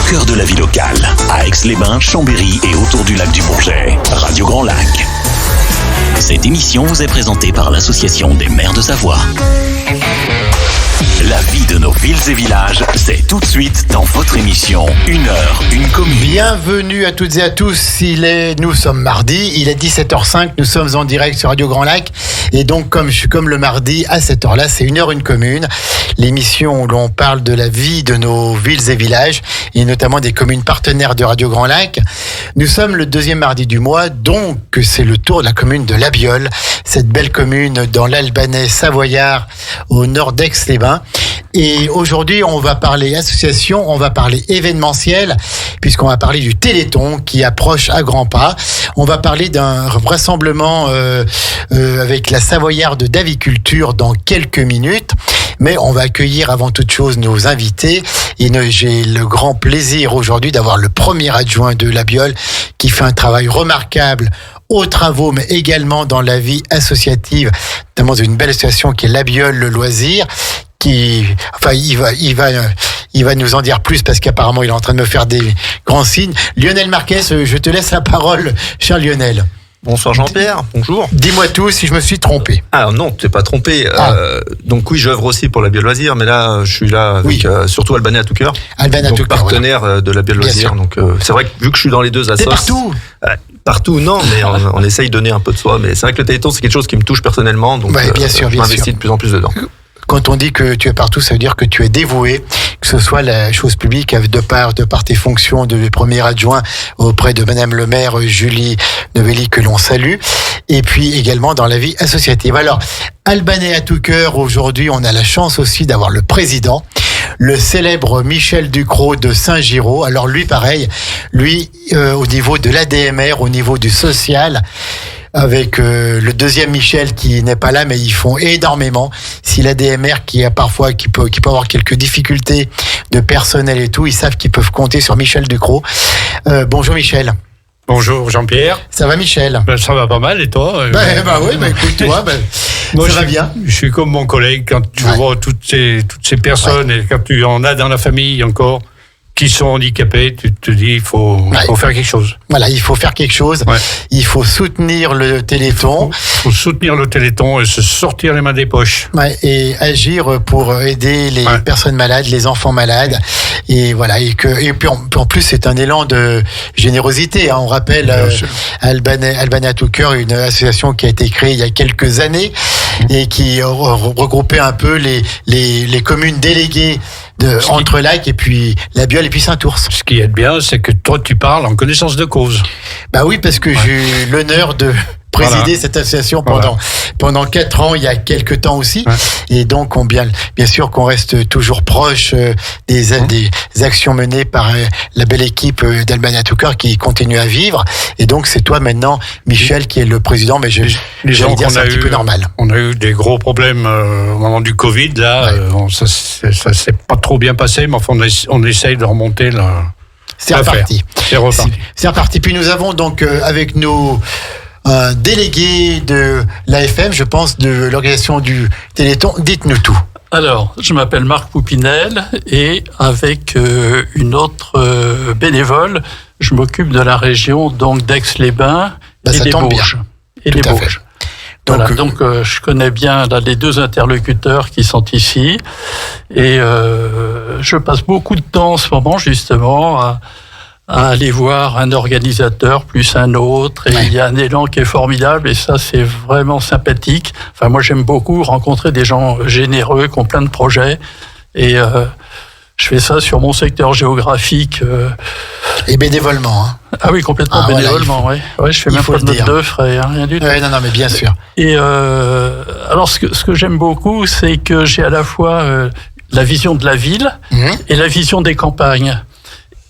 au cœur de la vie locale, à Aix-les-Bains, Chambéry et autour du lac du Bourget. Radio Grand Lac. Cette émission vous est présentée par l'Association des maires de Savoie. La vie de nos villes et villages, c'est tout de suite dans votre émission 1 heure, une commune. Bienvenue à toutes et à tous, nous sommes mardi, il est 17h05, nous sommes en direct sur Radio Grand Lac. Et donc, comme le mardi, à cette heure-là, c'est 1 heure, une commune. L'émission où l'on parle de la vie de nos villes et villages, et notamment des communes partenaires de Radio Grand Lac. Nous sommes le 2e mardi du mois, donc c'est le tour de la commune de Labiole, cette belle commune dans l'Albanais savoyard, au nord d'Aix-les-Bains. Et aujourd'hui, on va parler association, on va parler événementiel, puisqu'on va parler du Téléthon qui approche à grands pas. On va parler d'un rassemblement avec la Savoyarde d'Aviculture dans quelques minutes. Mais on va accueillir avant toute chose nos invités. Et j'ai le grand plaisir aujourd'hui d'avoir le premier adjoint de Labiole qui fait un travail remarquable aux travaux, mais également dans la vie associative, notamment une belle association qui est Labiole le Loisir. Il va nous en dire plus parce qu'apparemment il est en train de me faire des grands signes. Lionel Marquez, je te laisse la parole, cher Lionel. Bonsoir Jean-Pierre, bonjour. Dis-moi tout si je me suis trompé. Ah non, tu n'es pas trompé. Donc oui, j'œuvre aussi pour Labiole Loisir, mais là je suis là avec surtout Albanais à tout cœur. Albanais à tout cœur, partenaire de Labiole Loisir. Donc c'est vrai que vu que je suis dans les deux assos. T'es partout. Partout, non, mais on essaye de donner un peu de soi. Mais c'est vrai que le Téléthon, c'est quelque chose qui me touche personnellement, donc je m'investis de plus en plus dedans. Quand on dit que tu es partout, ça veut dire que tu es dévoué, que ce soit la chose publique, de par tes fonctions de premier adjoint auprès de Madame le maire Julie Novelli, que l'on salue, et puis également dans la vie associative. Alors, Albanais à tout cœur, aujourd'hui, on a la chance aussi d'avoir le président, le célèbre Michel Ducrot de Saint-Giraud. Alors lui, pareil, au niveau de l'ADMR, au niveau du social, avec le deuxième Michel qui n'est pas là, mais ils font énormément. Si l'ADMR qui peut avoir quelques difficultés de personnel et tout, ils savent qu'ils peuvent compter sur Michel Ducrot. Bonjour Michel. Bonjour Jean-Pierre. Ça va Michel? Ça va pas mal, et toi? Écoute, toi, moi, ça va bien. Je suis comme mon collègue, quand tu vois toutes ces personnes, et quand tu en as dans la famille encore, qui sont handicapés, tu te dis il faut faire quelque chose. Voilà, il faut faire quelque chose. Ouais. Il faut soutenir le Téléthon. Il faut soutenir le Téléthon et se sortir les mains des poches. Ouais, et agir pour aider les personnes malades, les enfants malades. Et voilà, et puis en plus c'est un élan de générosité. On rappelle Albanais à tout cœur, une association qui a été créée il y a quelques années et qui regroupait un peu les communes déléguées entre Lac et puis Labiole et puis Saint-Ours. Ce qui est bien, c'est que toi tu parles en connaissance de cause. Bah oui, parce que j'ai eu l'honneur de présider cette association pendant 4 ans, il y a quelques temps aussi. Ouais. Et donc, bien sûr qu'on reste toujours proche des actions menées par la belle équipe d'Albanais à tout cœur qui continue à vivre. Et donc, c'est toi maintenant, Michel, qui est le président, mais j'allais dire c'est un petit peu normal. On a eu des gros problèmes au moment du Covid, là. Ouais. Ça s'est pas trop bien passé, mais enfin, on essaye de remonter là. C'est reparti. C'est reparti. Puis nous avons donc avec nous un délégué de l'AFM, je pense, de l'organisation du Téléthon. Dites-nous tout. Alors, je m'appelle Marc Poupinel et avec une autre bénévole, je m'occupe de la région donc d'Aix-les-Bains et des Bauges. Donc, je connais bien les deux interlocuteurs qui sont ici et je passe beaucoup de temps en ce moment justement à aller voir un organisateur plus un autre, et il y a un élan qui est formidable, et ça c'est vraiment sympathique. Enfin, moi j'aime beaucoup rencontrer des gens généreux qui ont plein de projets, et je fais ça sur mon secteur géographique. Et bénévolement, hein. Ah oui, complètement bénévolement, je fais même pas de note de frais, rien du tout. Non, mais bien sûr. Et alors ce que j'aime beaucoup, c'est que j'ai à la fois la vision de la ville et la vision des campagnes.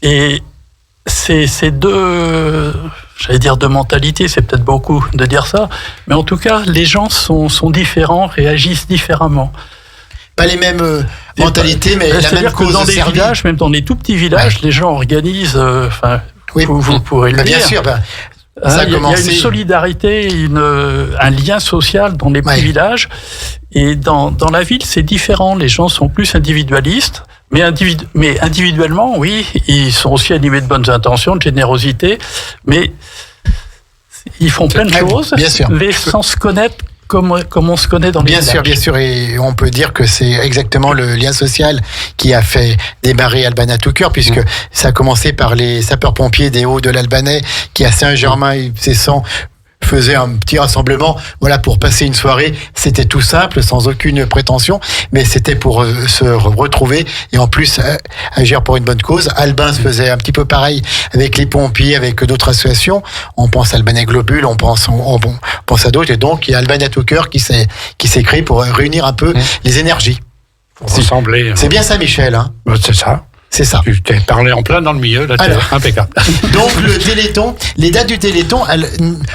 Et ces deux, j'allais dire deux mentalités, c'est peut-être beaucoup de dire ça, mais en tout cas, les gens sont différents, réagissent différemment. Pas les mêmes mentalités, mais la même cause dans les villages, même dans les tout petits villages, les gens organisent, vous pourrez le dire. Bien sûr, il y a une solidarité, un lien social dans les petits villages. Et dans la ville, c'est différent. Les gens sont plus individualistes. Mais individuellement, oui, ils sont aussi animés de bonnes intentions, de générosité, mais ils font plein de choses, bien sûr. Mais sans se connaître comme on se connaît dans les villages. Bien sûr, et on peut dire que c'est exactement le lien social qui a fait démarrer Albanais à tout cœur, puisque ça a commencé par les sapeurs-pompiers des Hauts de l'Albanais, qui à Saint-Germain-Cessan faisait un petit rassemblement, voilà, pour passer une soirée. C'était tout simple, sans aucune prétention, mais c'était pour se retrouver et en plus agir pour une bonne cause. Albin se faisait un petit peu pareil avec les pompiers, avec d'autres associations. On pense à Albanais Globule, on pense à d'autres, et donc il y a Albanais à tout cœur qui s'est créé pour réunir un peu les énergies. Ressembler. C'est bien ça, Michel, hein? C'est ça. C'est ça. Tu t'es parlé en plein dans le milieu, là, impeccable. Donc le Téléthon, les dates du Téléthon,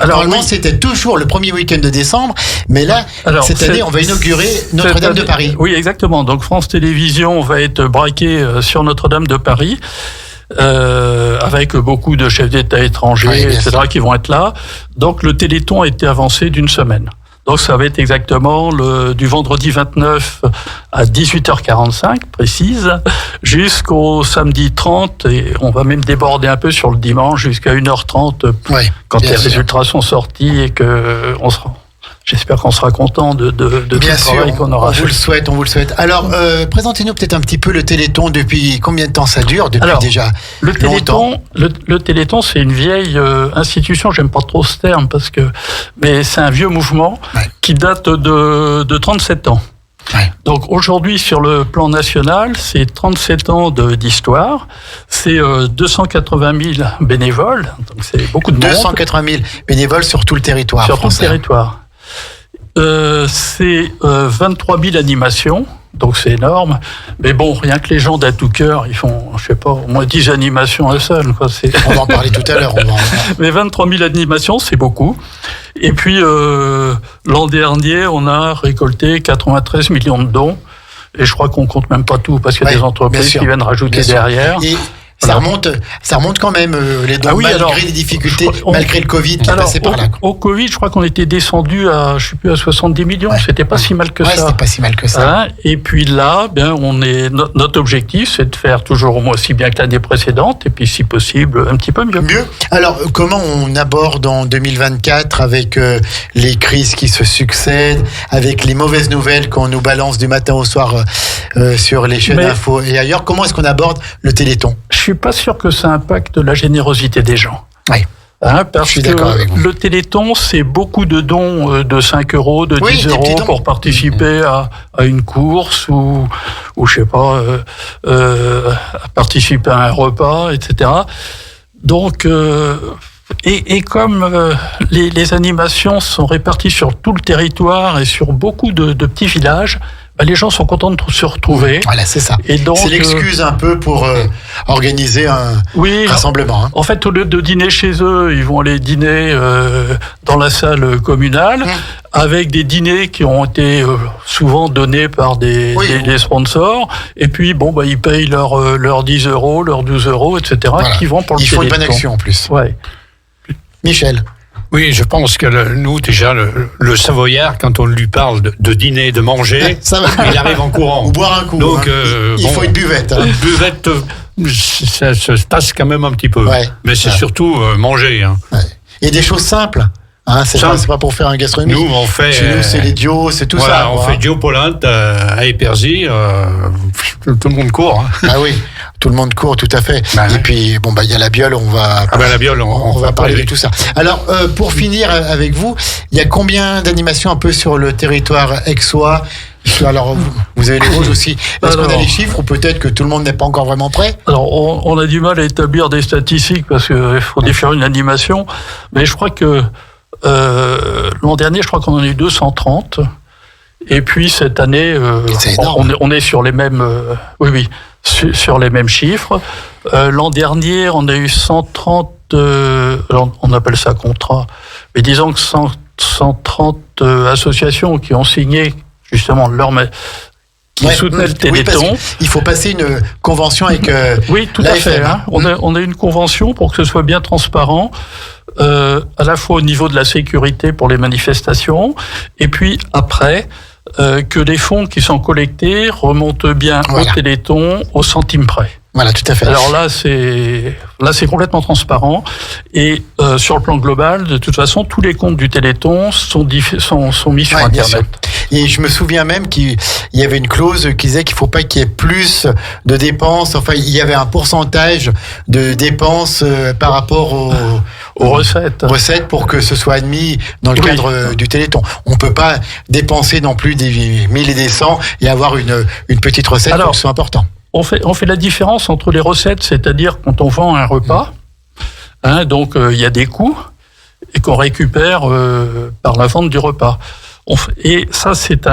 normalement c'était toujours le premier week-end de décembre, mais là, cette année, on va inaugurer Notre-Dame de Paris. Oui, exactement. Donc France Télévisions va être braquée sur Notre-Dame de Paris. Avec beaucoup de chefs d'État étrangers, etc., qui vont être là. Donc le Téléthon a été avancé d'une semaine. Donc ça va être exactement du vendredi 29 à 18h45, précise, jusqu'au samedi 30, et on va même déborder un peu sur le dimanche jusqu'à 1h30, quand les résultats sont sortis et que j'espère qu'on sera content de tout le travail qu'on aura fait. On vous le souhaite. Alors, présentez-nous peut-être un petit peu le Téléthon. Depuis combien de temps ça dure? Déjà longtemps. Le Téléthon, c'est une vieille institution, j'aime pas trop ce terme, mais c'est un vieux mouvement qui date de 37 ans. Ouais. Donc aujourd'hui, sur le plan national, c'est 37 ans d'histoire, c'est 280 000 bénévoles, donc c'est beaucoup de monde. 280 000 bénévoles sur tout le territoire français. Sur tout le territoire. C'est 23 000 animations, donc c'est énorme. Mais bon, rien que les gens d'à tout cœur, ils font, je sais pas, au moins 10 animations à eux seuls. On va en parler tout à l'heure. Mais 23 000 animations, c'est beaucoup. Et puis, l'an dernier, on a récolté 93 millions de dons. Et je crois qu'on compte même pas tout, parce qu'il y a des entreprises qui viennent rajouter derrière. Et ça remonte quand même, les dons, malgré les difficultés, malgré le Covid qui est passé par là. Au Covid, je crois qu'on était descendu à 70 millions. C'était pas si mal que ça. C'était pas si mal que ça. Et puis là, notre objectif, c'est de faire toujours au moins aussi bien que l'année précédente, et puis si possible, un petit peu mieux. Alors, comment on aborde en 2024 avec les crises qui se succèdent, avec les mauvaises nouvelles qu'on nous balance du matin au soir sur les chaînes d'infos et ailleurs? Comment est-ce qu'on aborde le Téléthon? Je suis pas sûr que ça impacte la générosité des gens. Oui. Parce que le Téléthon, c'est beaucoup de dons de 5 euros, de 10 euros pour participer à une course ou je sais pas, à participer à un repas, etc. Donc, et comme les animations sont réparties sur tout le territoire et sur beaucoup de petits villages, les gens sont contents de se retrouver. Voilà, c'est ça. Et donc, c'est l'excuse un peu pour organiser un rassemblement. En fait, au lieu de dîner chez eux, ils vont aller dîner dans la salle communale, avec des dîners qui ont été souvent donnés par des sponsors. Et puis, ils payent leurs 10 euros, leurs 12 euros, etc., qui vont pour le Téléthon. Ils font une bonne action en plus. Ouais. Michel. Oui, je pense que nous, déjà, le Savoyard, quand on lui parle de dîner, de manger, il arrive en courant. Ou boire un coup. Donc, il faut une buvette. Une buvette, ça se tasse quand même un petit peu. Mais c'est surtout manger. Et des choses simples. C'est pas pour faire un gastronomie. Nous, on fait. Chez nous, c'est les Dio, c'est tout ça. On fait Dio Polente à Épersy. Tout le monde court. Ah oui, tout le monde court, tout à fait. Et puis, il y a la biole, on va. La biole, on va parler de tout ça. Alors, pour finir avec vous, il y a combien d'animations un peu sur le territoire aixois? Alors, vous avez les Vosges aussi. Est-ce qu'on a les chiffres ou peut-être que tout le monde n'est pas encore vraiment prêt? Alors, on a du mal à établir des statistiques parce qu'il faut définir une animation. Mais je crois que l'an dernier, je crois qu'on en a eu 230. Et puis cette année, on est sur les mêmes, sur les mêmes chiffres. L'an dernier, on a eu 130. On appelle ça contrat, mais disons que 130 associations qui ont signé justement qui soutenaient le Téléthon. Il faut passer une convention avec oui, tout à fait. On a une convention pour que ce soit bien transparent, à la fois au niveau de la sécurité pour les manifestations, et puis après, que les fonds qui sont collectés remontent bien au Téléthon, au centime près. Voilà, tout à fait. Alors là, c'est complètement transparent. Et sur le plan global, de toute façon, tous les comptes du Téléthon sont mis sur Internet. Et je me souviens même qu'il y avait une clause qui disait qu'il ne faut pas qu'il y ait plus de dépenses. Enfin, il y avait un pourcentage de dépenses par rapport aux recettes pour que ce soit admis dans le cadre du Téléthon. On ne peut pas dépenser non plus des 1000 et des 100 et avoir une petite recette pour que ce soit important. On fait la différence entre les recettes, c'est-à-dire quand on vend un repas, donc il y a des coûts et qu'on récupère par la vente du repas. Et ça, c'est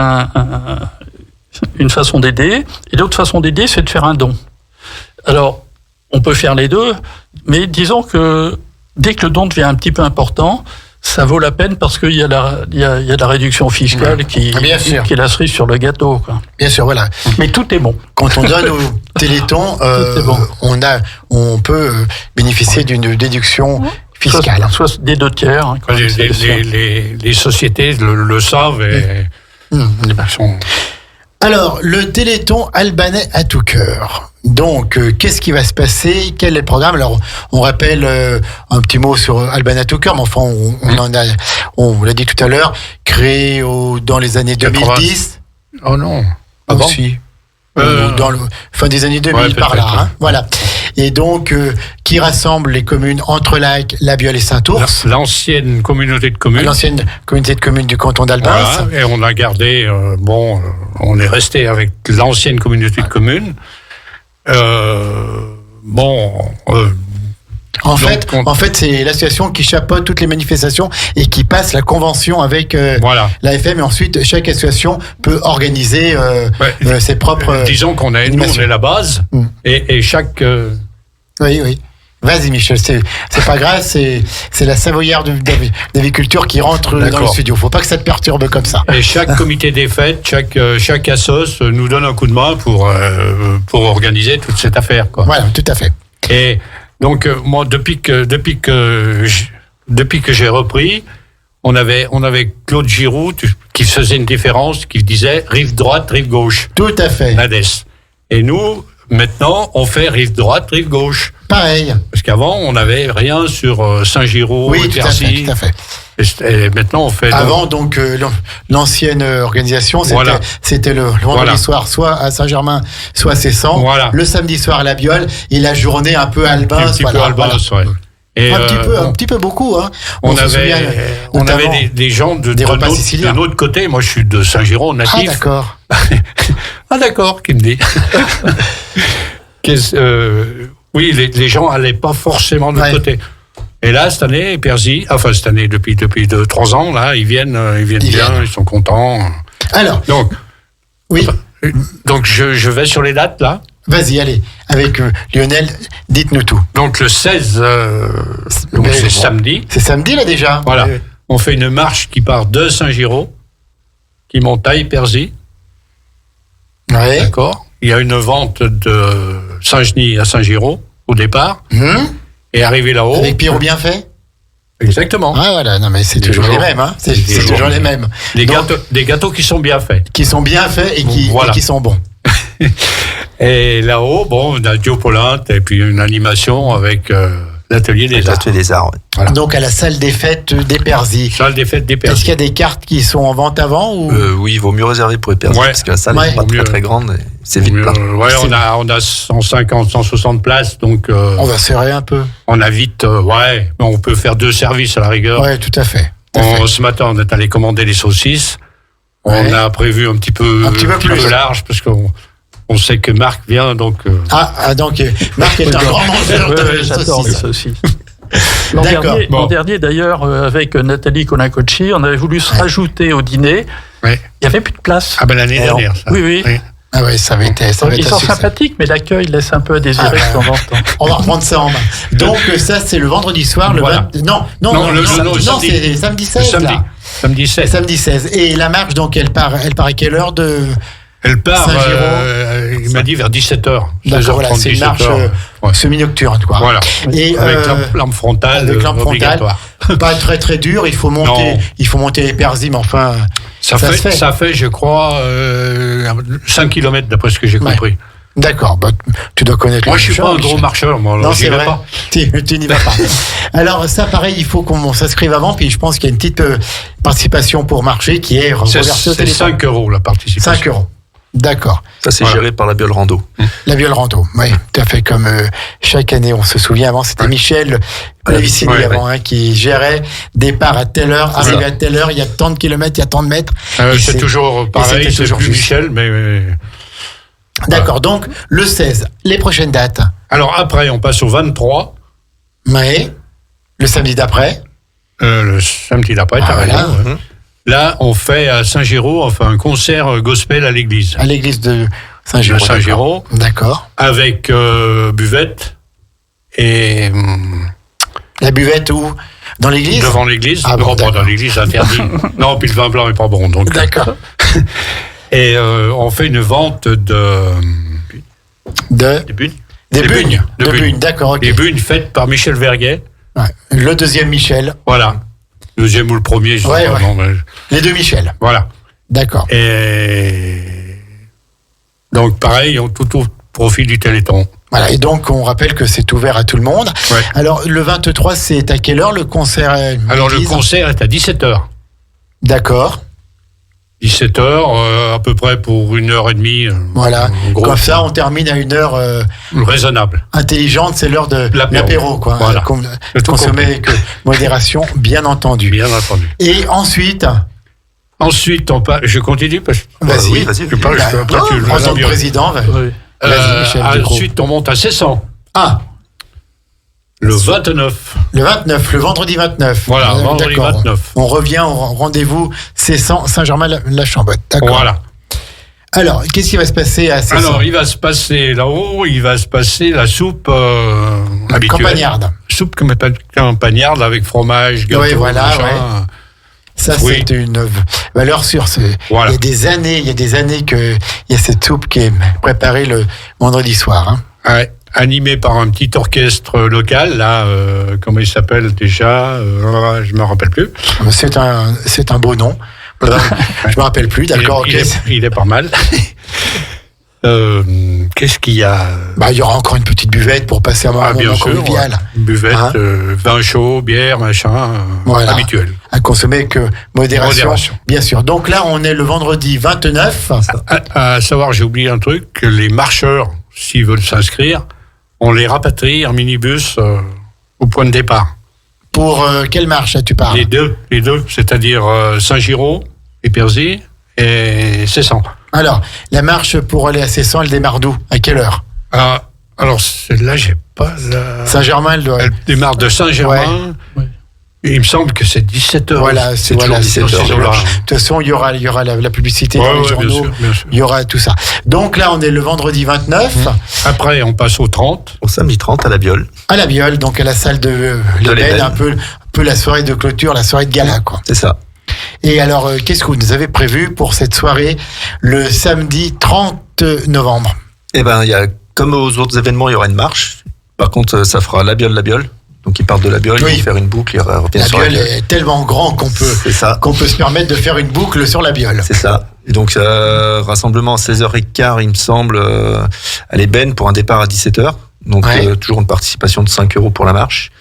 une façon d'aider. Et l'autre façon d'aider, c'est de faire un don. Alors, on peut faire les deux, mais disons que dès que le don devient un petit peu important, ça vaut la peine parce qu'il y a la réduction fiscale qui est la cerise sur le gâteau, quoi. Bien sûr, voilà. Mais tout est bon. Quand on donne au Téléthon, on peut bénéficier d'une déduction fiscale. Soit des 2/3. Les sociétés le savent et sont... Alors, le Téléthon albanais à tout cœur. Donc, qu'est-ce qui va se passer? Quel est le programme? Alors, on rappelle un petit mot sur Albanais à tout cœur, mais enfin, on vous l'a dit tout à l'heure, créé dans les années 2010. Oh non. Ah bon? Si. Dans le fin des années 2000, par là. Hein, voilà. Et donc, qui rassemble les communes Entrelacs, La Biole et Saint-Ours. L'ancienne communauté de communes. L'ancienne communauté de communes du canton d'Albins. Voilà, et on a gardé, on est resté avec l'ancienne communauté de communes. En fait, c'est l'association qui chapeaute toutes les manifestations et qui passe la convention avec l'AFM. Et ensuite, chaque association peut organiser ses propres. Disons qu'on est la base et chaque. Oui. Vas-y, Michel, c'est pas grave, c'est la Savoyarde d'aviculture qui rentre dans le studio. Faut pas que ça te perturbe comme ça. Et chaque comité des fêtes, chaque assos nous donne un coup de main pour organiser toute cette affaire, quoi. Voilà, tout à fait. Et donc, moi, depuis que j'ai repris, on avait Claude Giroud qui faisait une différence, qui disait rive droite, rive gauche. Tout à fait. Nades. Et nous, maintenant, on fait rive droite, rive gauche. Pareil. Parce qu'avant, on n'avait rien sur Saint-Giraud, Percy. Tout à fait. Et maintenant, on fait... Avant, donc, l'ancienne organisation, c'était le vendredi soir, soit à Saint-Germain, soit à Cessan. Voilà. Le samedi soir à La Biole, et la journée un peu Albins. Un petit peu Albins, ouais. Et un petit peu beaucoup, hein. On avait des gens de notre côté. Moi, je suis de Saint-Giraud, natif. Ah, d'accord. Ah, d'accord, qui me dit. Oui, les gens allaient pas forcément de notre côté. Et là, cette année, depuis 2-3 ans, là, ils viennent bien, ils sont contents. Alors. Donc, je vais sur les dates, là. Vas-y, allez. Avec Lionel, dites-nous tout. Donc, le 16, c'est samedi. C'est samedi, là, déjà. Voilà. Oui. On fait une marche qui part de Saint-Giraud, qui monte à Hypersy. Ouais. D'accord. Il y a une vente de Saint-Genis à Saint-Giraud, au départ. Et arrivé là-haut. Avec Pierrot Bienfait. Exactement. Ah voilà, non mais c'est toujours les mêmes, hein. C'est toujours les mêmes. Des gâteaux qui sont bien faits. Qui sont bien faits et qui sont bons. Et là-haut, on a Dio Polinte et puis une animation avec l'atelier des arts. L'atelier des arts, ouais. Voilà. Donc à la salle des fêtes d'Épersy. Salle des fêtes d'Épersy. Est-ce qu'il y a des cartes qui sont en vente avant ou... Oui, il vaut mieux réserver pour Épersy parce que la salle n'est pas très grande et c'est vite plein. On a 150, 160 places, donc... on va serrer un peu. On a vite, mais on peut faire 2 services à la rigueur. Ouais, tout à fait. Ce matin, on est allé commander les saucisses. On a prévu un petit peu plus large parce qu'on sait que Marc vient, donc... donc Marc est un grand mangeur de saucisses. L'an dernier, d'ailleurs, avec Nathalie Colin-Cocci, on avait voulu se rajouter au dîner. Ouais. Il n'y avait plus de place. Ah ben l'année dernière, ça. Oui. Ah ouais, ça avait été Ils sont sympathiques, mais l'accueil laisse un peu à désirer de temps en temps. On va reprendre ça en main. Donc ça, c'est le vendredi soir. Non, c'est samedi 16. Samedi 16. Samedi 16. Et la marche, donc, elle part à quelle heure de... Elle part, il m'a dit vers 17h. D'accord, voilà, c'est une marche semi-nocturne, quoi. Voilà. Et avec lampe frontale, obligatoire. Pas très très dur, il faut monter les Épersy, mais enfin... Ça fait, je crois, 5 km d'après ce que j'ai compris. D'accord, tu dois connaître. Moi, je suis pas un gros marcheur. Moi, non, c'est vrai. Tu n'y vas pas. Alors ça, pareil, il faut qu'on s'inscrive avant. Puis je pense qu'il y a une petite participation pour marcher qui est reversée au téléphone. C'est 5 € la participation. 5 €. D'accord. Ça, c'est géré par la Biole Rando. La Biole Rando, oui, tout à fait. Comme chaque année, on se souvient, avant, c'était Michel Plavicini qui gérait départ à telle heure, arrivée à telle heure, il y a tant de kilomètres, il y a tant de mètres. C'est toujours pareil, c'est plus Michel, mais... D'accord, donc le 16, les prochaines dates. Alors après, on passe au 23. Oui, le samedi d'après. Le samedi d'après, t'as raison. Là, on fait à Saint-Géraud, un concert gospel à l'église. À l'église de Saint-Géraud. Saint-Géraud. D'accord. Avec buvette et... La buvette où ? Dans l'église ? Devant l'église. Ah bon, pas dans l'église, interdit. Non, puis le vin blanc n'est pas bon. Donc. D'accord. Et on fait une vente Des bugnes, d'accord. Okay. Des bugnes faites par Michel Verguet. Ouais. Le deuxième Michel. Voilà. Le deuxième ou le premier, je sais pas. Non, mais... Les deux Michel. Voilà. D'accord. Et donc, pareil, tout au profit du Téléthon. Voilà, et donc on rappelle que c'est ouvert à tout le monde. Ouais. Alors, le 23, c'est à quelle heure le concert ? Alors, le concert est à 17h. D'accord. 17h, à peu près pour 1h30. Voilà. Comme ça, on termine à 1h raisonnable. Intelligente, c'est l'heure de l'apéro, quoi. Voilà. Consommer avec modération, bien entendu. Bien entendu. Et ensuite, je continue parce que. Vas-y. En tant que président, vas-y, Michel. Ensuite, on monte à 600. Ah. Le 29. Le 29, le vendredi 29. Voilà, vendredi 29. On revient au rendez-vous Saint-Germain-la-Chambotte. D'accord. Voilà. Alors, qu'est-ce qui va se passer à Cesson ? Alors, il va se passer là-haut, la soupe habituelle. Campagnarde. Soupe campagnarde avec fromage, gâteau, machin. Ça, c'est une valeur sûre. Voilà. Il y a des années qu'il y a cette soupe qui est préparée le vendredi soir. Hein. Ouais. Animé par un petit orchestre local, là, comment il s'appelle déjà, je me rappelle plus. C'est un beau nom. Je me rappelle plus, d'accord. Il est pas mal. Qu'est-ce qu'il y a ? Il y aura encore une petite buvette pour passer un moment convivial. Ouais. Buvette, vin chaud, bière, machin, habituel. À consommer avec modération, bien sûr. Donc là, on est le vendredi 29. À savoir, j'ai oublié un truc, que les marcheurs, s'ils veulent s'inscrire, on les rapatrie en minibus au point de départ. Pour quelle marche, tu parles ? Les deux, c'est-à-dire Saint-Géraud, Épersy et Cesson. Alors, la marche pour aller à Cesson, elle démarre d'où ? À quelle heure ? Alors, celle-là, j'ai pas Saint-Germain, elle démarre de Saint-Germain. Ouais. Il me semble que c'est 17h. Voilà, c'est toujours 17h. De toute façon, il y aura la publicité dans les journaux. Bien sûr. Il y aura tout ça. Donc là, on est le vendredi 29. Après, on passe au 30. Au samedi 30 à la Biole. À la Biole, donc à la salle de l'Ébène, un peu la soirée de clôture, la soirée de gala, quoi. C'est ça. Et alors, qu'est-ce que vous nous avez prévu pour cette soirée, le samedi 30 novembre ? Eh bien, comme aux autres événements, il y aura une marche. Par contre, ça fera la Biole. Donc ils partent de la Biole, ils vont faire une boucle, ils reviennent sur la Biole. La Biole est tellement grand qu'on peut se permettre de faire une boucle sur la Biole. C'est ça. Et donc rassemblement à 16h15, il me semble, à l'Ébène pour un départ à 17h. Donc toujours une participation de 5 € pour la marche.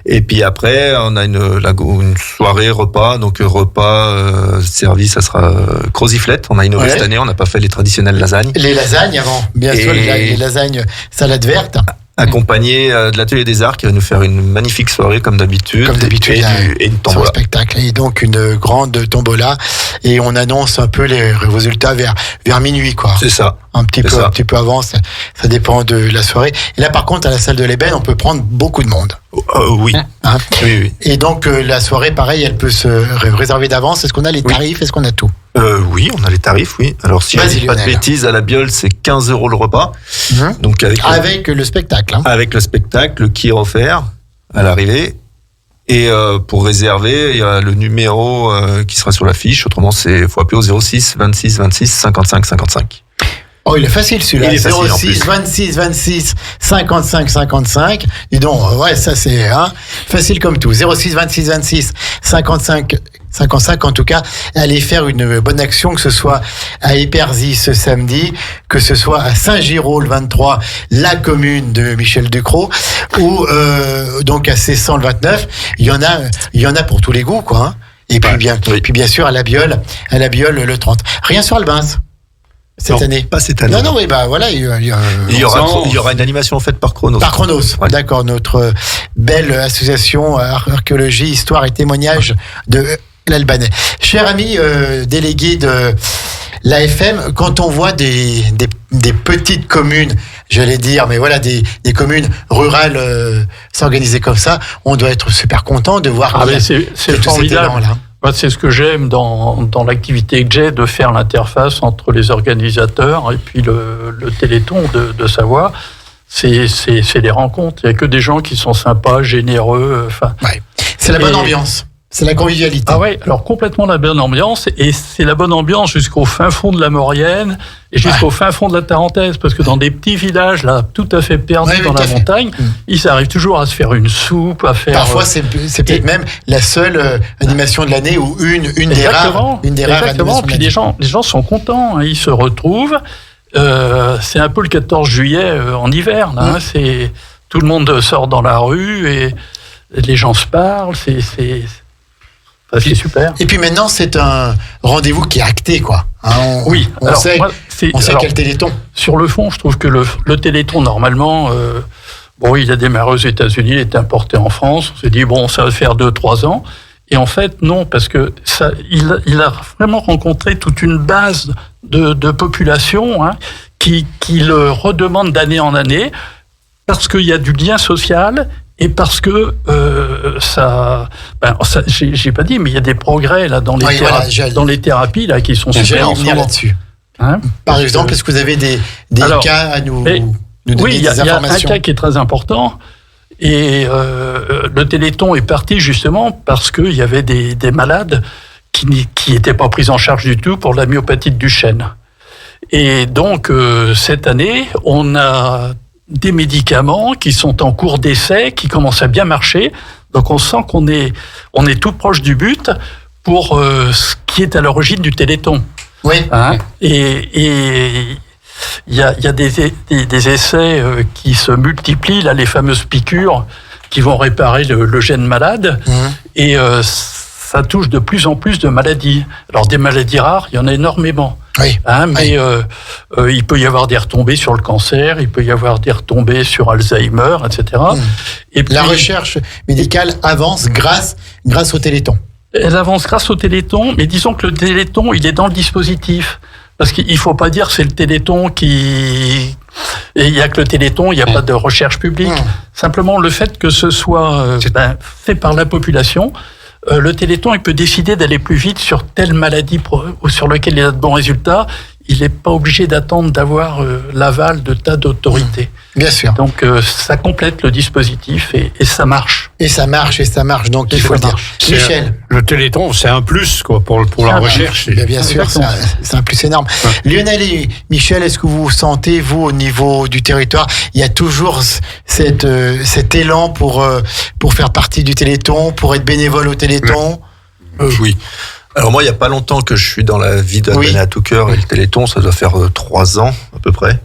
Et puis après, on a une soirée repas. Donc repas servi, ça sera croziflette. On a innové cette année, on n'a pas fait les traditionnelles lasagnes. Les lasagnes avant, bien sûr, les lasagnes salade verte. Accompagné de l'Atelier des Arts qui va nous faire une magnifique soirée comme d'habitude. Et une tombola. Sur le spectacle. Et donc une grande tombola. Et on annonce un peu les résultats vers minuit, quoi. C'est ça. Un petit peu avant, ça dépend de la soirée. Et là, par contre, à la salle de l'Ébène, on peut prendre beaucoup de monde. Oui. Oui. Et donc, la soirée, pareil, elle peut se réserver d'avance. Est-ce qu'on a les tarifs ? Est-ce qu'on a tout ? Oui, on a les tarifs, oui. Alors, si je ne dis pas de bêtises, à la Biole, c'est 15 € le repas. Donc avec le spectacle. Avec le spectacle qui est offert à l'arrivée. Et pour réserver, il y a le numéro qui sera sur la fiche. Autrement, il faut appeler au 06 26 26 55 55. Oh, il est facile celui-là. 06 26 26 55 55. Dis donc, ça c'est facile comme tout. 06 26 26 55 55 en tout cas, aller faire une bonne action, que ce soit à Épersy ce samedi, que ce soit à Saint-Giraud le 23, la commune de Michel Ducrot, ou donc à Cessan le 29. Il y en a pour tous les goûts, quoi. Hein. Et puis bien sûr à la Biole le 30. Rien sur Albins cette année. Pas cette année. Non, oui, bah voilà. Il y aura une animation faite par Chronos. Par Chronos, ouais. D'accord. Notre belle association archéologie, histoire et témoignage de l'Albanais. Cher ami délégué de l'AFM, quand on voit des petites communes, j'allais dire, mais voilà, des communes rurales s'organiser comme ça, on doit être super content de voir c'est formidable. Moi, c'est ce que j'aime dans l'activité que j'ai, de faire l'interface entre les organisateurs et puis le Téléthon de Savoie. C'est les rencontres. Il n'y a que des gens qui sont sympas, généreux. Ouais. C'est la bonne ambiance. C'est la convivialité. Ah ouais, alors complètement la bonne ambiance, et c'est la bonne ambiance jusqu'au fin fond de la Maurienne et jusqu'au fin fond de la Tarentaise, parce que dans des petits villages là, tout à fait perdus dans la montagne, ils arrivent toujours à se faire une soupe, à faire. Parfois, c'est peut-être même la seule animation de l'année ou une des rares. Exactement. Puis les gens sont contents, hein, ils se retrouvent. C'est un peu le 14 juillet en hiver, là. C'est tout le monde sort dans la rue et les gens se parlent. C'est super. Et puis maintenant, c'est un rendez-vous qui est acté, quoi. Hein, on sait quel Téléthon. Sur le fond, je trouve que le Téléthon, normalement, il a démarré aux États-Unis, il est importé en France. On s'est dit, ça va faire 2-3 ans. Et en fait, non, parce que il a vraiment rencontré toute une base de population, hein, qui le redemande d'année en année, parce qu'il y a du lien social. Et parce que j'ai pas dit, mais il y a des progrès là dans les thérapies là qui sont super en ce moment. Là-dessus. Hein, par exemple, est-ce que vous avez des cas à nous donner des informations? Il y a un cas qui est très important. Et le Téléthon est parti justement parce qu'il y avait des malades qui n'étaient pas pris en charge du tout pour la myopathe du chêne. Et donc cette année, on a des médicaments qui sont en cours d'essai, qui commencent à bien marcher. Donc on sent qu'on est tout proche du but pour ce qui est à l'origine du Téléthon. Oui. Hein, et il y a des essais qui se multiplient, là, les fameuses piqûres qui vont réparer le gène malade. Et ça touche de plus en plus de maladies. Alors des maladies rares, il y en a énormément. Oui. Hein, mais il peut y avoir des retombées sur le cancer, il peut y avoir des retombées sur Alzheimer, etc. Et puis, la recherche médicale avance grâce au Téléthon. Elle avance grâce au Téléthon, mais disons que le Téléthon, il est dans le dispositif. Parce qu'il ne faut pas dire que c'est le Téléthon qui... Et il n'y a que le Téléthon, il n'y a pas de recherche publique. Simplement, le fait que ce soit fait par la population, le Téléthon, il peut décider d'aller plus vite sur telle maladie sur laquelle il a de bons résultats. Il n'est pas obligé d'attendre d'avoir l'aval de tas d'autorités. Bien sûr. Donc ça complète le dispositif et ça marche. Et ça marche. Donc il faut le dire. Michel. Le Téléthon, c'est un plus quoi pour la recherche. Bien sûr, c'est un plus énorme. Ouais. Lionel et Michel, est-ce que vous sentez, vous, au niveau du territoire, il y a toujours cet élan pour faire partie du Téléthon, pour être bénévole au Téléthon? Oui. Alors moi, il n'y a pas longtemps que je suis dans la vie d'Albanais à tout cœur, et le Téléthon, ça doit faire 3 ans à peu près.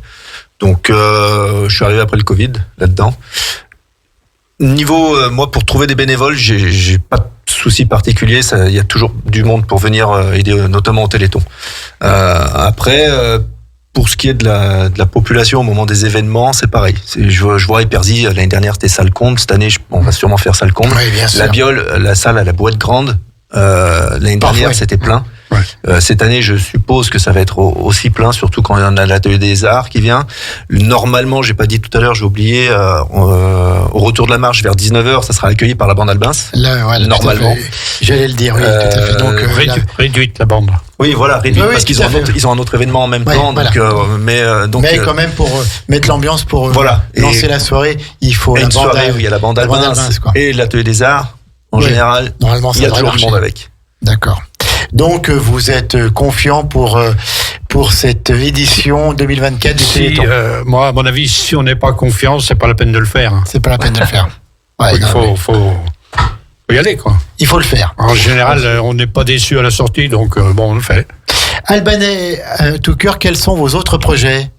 Donc je suis arrivé après le Covid là-dedans. Niveau, moi, pour trouver des bénévoles, j'ai pas de souci particulier. Il y a toujours du monde pour venir aider, notamment au Téléthon. Après, pour ce qui est de la population au moment des événements, c'est pareil. Je vois Épersy, l'année dernière, c'était salle Comte. Cette année, on va sûrement faire salle Comte. Oui, bien sûr. La Biole, la salle à la Boîte Grande. L'année dernière, c'était plein. Ouais. Cette année, je suppose que ça va être aussi plein, surtout quand il y en a l'atelier des arts qui vient. Normalement, j'ai pas dit tout à l'heure, j'ai oublié, au retour de la marche vers 19h, ça sera accueilli par la bande Albins. Normalement. J'allais le dire, oui, tout à fait. Donc, réduite la bande. Oui, voilà, réduite, parce qu'ils ont un autre événement en même temps. Voilà. Mais quand même, pour mettre l'ambiance, pour lancer la soirée, il faut une soirée où il y a la bande Albins et l'atelier des arts. En général, il y a toujours du monde avec. D'accord. Donc, vous êtes confiant pour cette édition 2024 du Téléthon? Moi, à mon avis, si on n'est pas confiant, c'est pas la peine de le faire. C'est pas la peine de le faire. Ouais, Faut y aller, quoi. Il faut le faire. En général, on n'est pas déçu à la sortie, donc on le fait. Albanais Tucker, quels sont vos autres projets?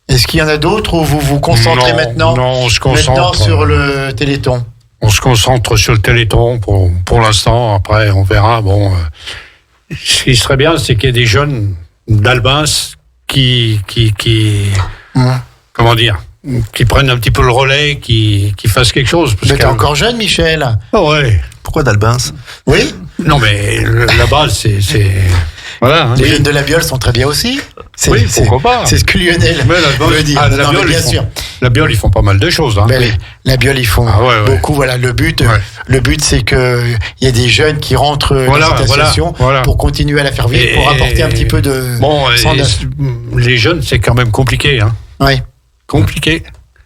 Est-ce qu'il y en a d'autres ou vous vous concentrez maintenant on se concentre sur le Téléthon? On se concentre sur le Téléthon pour l'instant. Après, on verra. Bon, ce qui serait bien, c'est qu'il y ait des jeunes d'Albins qui comment dire, qui prennent un petit peu le relais, qui fassent quelque chose. Mais t'es encore jeune, Michel. Oh ouais. Pourquoi d'Albins? Oui. Non, mais la base, c'est voilà. Hein. Les jeunes de la Biole sont très bien aussi. Oui, pourquoi pas. C'est ce que Lionel veut dire. La Biole, bien sûr. La Biole, ils font pas mal de choses. Hein. Oui. La Biole, ils font beaucoup. Voilà, le but, c'est que il y a des jeunes qui rentrent dans cette association pour continuer à la faire vivre, pour apporter un petit peu de. Bon, les jeunes, c'est quand même compliqué. Hein. Oui. Compliqué.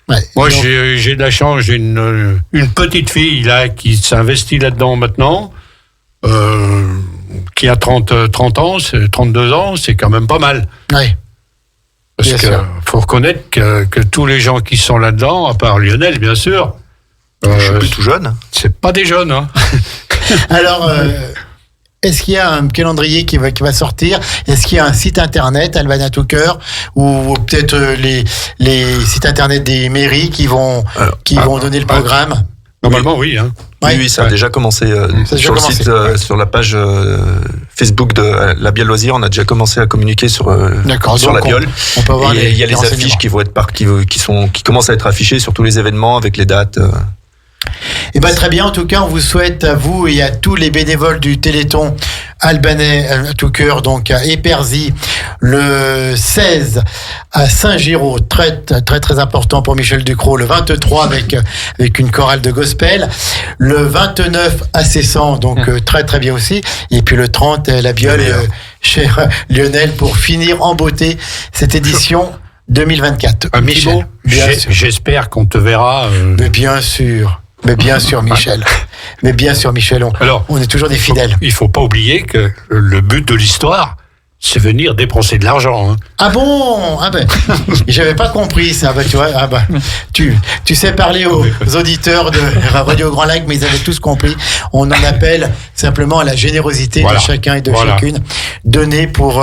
Ouais. Moi, j'ai de la chance. J'ai une petite fille là qui s'investit là-dedans maintenant. Qui a 30 ans, 32 ans, c'est quand même pas mal. Oui. Parce qu'il faut reconnaître que tous les gens qui sont là-dedans, à part Lionel, bien sûr, je suis plus tout jeune. C'est pas des jeunes. Hein. Alors, est-ce qu'il y a un calendrier qui va sortir? Est-ce qu'il y a un site internet, Albana Tucker, ou peut-être les sites internet des mairies qui vont donner le programme? Normalement, oui. Hein. Oui, ça a déjà commencé sur le site, sur la page Facebook de la Biole Loisirs. On a déjà commencé à communiquer sur la Biole. On peut voir il y a les affiches qui vont être qui commencent à être affichées sur tous les événements avec les dates. Eh ben, très bien. En tout cas, on vous souhaite à vous et à tous les bénévoles du Téléthon Albanais Tucker, donc à Épersy, le 16 à Saint-Giraud, très très très important pour Michel Ducrot, le 23 avec une chorale de gospel, le 29 à Cessan, donc très très bien aussi, et puis le 30 la Biole chez Lionel pour finir en beauté cette édition 2024. Michel, j'espère qu'on te verra. Mais bien sûr. Michel. Mais bien sûr, Michel, on est toujours des fidèles. Il faut pas oublier que le but de l'histoire, c'est venir dépenser de l'argent. Hein. Ah bon? Ah ben, j'avais pas compris ça. Bah, tu vois, tu sais parler aux auditeurs de Radio Grand Lac, mais ils avaient tous compris. On en appelle simplement à la générosité de chacun et de chacune, donner pour